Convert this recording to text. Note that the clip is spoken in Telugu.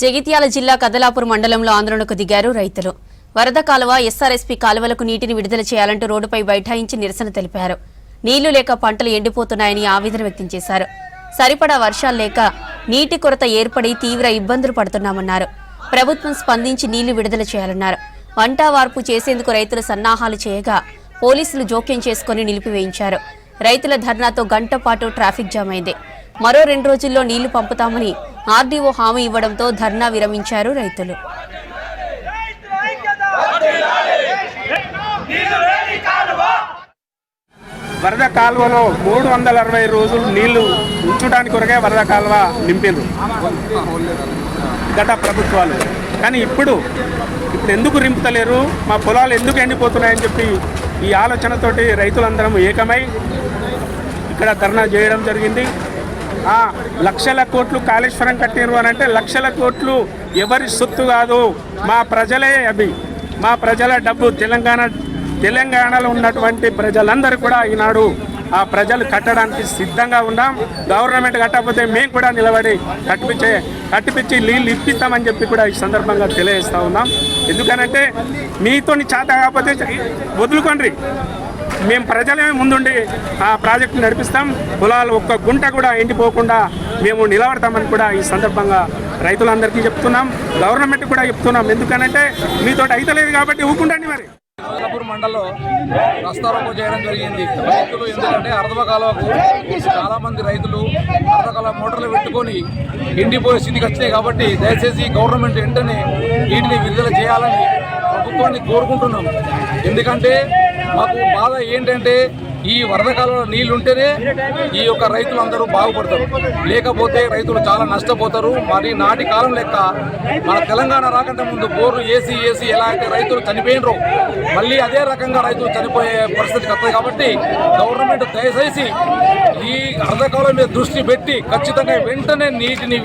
జగిత్యాల జిల్లా కదలాపూర్ మండలంలో ఆందోళనకు దిగారు రైతులు. వరద కాలువ, ఎస్ఆర్ఎస్పీ కాలువలకు నీటిని విడుదల చేయాలంటూ రోడ్డుపై బైఠాయించి నిరసన తెలిపారు. నీళ్లు లేక పంటలు ఎండిపోతున్నాయని ఆవేదన వ్యక్తం చేశారు. సరిపడా వర్షాలు లేక నీటి కొరత ఏర్పడి తీవ్ర ఇబ్బందులు పడుతున్నామన్నారు. ప్రభుత్వం స్పందించి నీళ్లు విడుదల చేయాలన్నారు. పంట వార్పు చేసేందుకు రైతులు సన్నాహాలు చేయగా పోలీసులు జోక్యం చేసుకుని నిలిపివేయించారు. రైతుల ధర్నాతో గంట పాటు ట్రాఫిక్ జామ్ అయింది. మరో 2 రోజుల్లో నీళ్లు పంపుతామని ఆర్డీఓ హామీ ఇవ్వడంతో ధర్నా విరమించారు రైతులు. వరద కాలువలో 360 రోజులు నీళ్లు ఉంచడానికి కొరకే వరద కాలువ నింపారు గత ప్రభుత్వాలు. కానీ ఇప్పుడు ఎందుకు రింపుతలేరు, మా పొలాలు ఎందుకు ఎండిపోతున్నాయని చెప్పి ఈ ఆలోచనతోటి రైతులందరం ఏకమై ఇక్కడ ధర్నా చేయడం జరిగింది. లక్షల కోట్లు కాళేశ్వరం కట్టిరు అని అంటే లక్షల కోట్లు ఎవరి సొత్తు కాదు, మా ప్రజలే అవి. మా ప్రజల డబ్బు తెలంగాణలో ఉన్నటువంటి ప్రజలందరూ కూడా ఈనాడు ఆ ప్రజలు కట్టడానికి సిద్ధంగా ఉన్నాం. గవర్నమెంట్ కట్టకపోతే మేము కూడా నిలబడి కట్టిపించి నీళ్ళు ఇప్పిస్తామని చెప్పి కూడా ఈ సందర్భంగా తెలియజేస్తూ ఉన్నాం. ఎందుకనంటే మీతో చేత కాకపోతే వదులుకోండి, మేము ప్రజలమే ముందుండి ఆ ప్రాజెక్టు నడిపిస్తాం. పొలాలు ఒక్క గుంట కూడా ఎండిపోకుండా మేము నిలబడతామని కూడా ఈ సందర్భంగా రైతులందరికీ చెప్తున్నాం, గవర్నమెంట్ కూడా చెప్తున్నాం. ఎందుకనంటే మీతో అయితలేదు కాబట్టి ఊకుండండి. మరి కదలాపూర్ మండలంలో రస్తారోకో చేయడం జరిగింది రైతులు. ఎందుకంటే అర్ధవ కాలువకు చాలా మంది రైతులు అర్ధ కాలువ మోటార్లు పెట్టుకొని ఎండిపోయే స్థితికి వచ్చినాయి. కాబట్టి దయచేసి గవర్నమెంట్ వెంటనే వీటిని విడుదల చేయాలని ప్రభుత్వాన్ని కోరుకుంటున్నాం. ఎందుకంటే మాకు బాధ ఏంటంటే ఈ వరద కాలంలో నీళ్లు ఉంటేనే ఈ యొక్క రైతులందరూ బాగుపడతారు, లేకపోతే రైతులు చాలా నష్టపోతారు. మరి నాటి కాలం లెక్క మన తెలంగాణ రాకంటే ముందు బోర్లు ఏసీ ఎలా అయితే రైతులు చనిపోయినరో మళ్ళీ అదే రకంగా రైతులు చనిపోయే పరిస్థితికి వస్తుంది. కాబట్టి గవర్నమెంట్ దయచేసి ఈ అర్ధకాలం మీద దృష్టి పెట్టి ఖచ్చితంగా వెంటనే నీటిని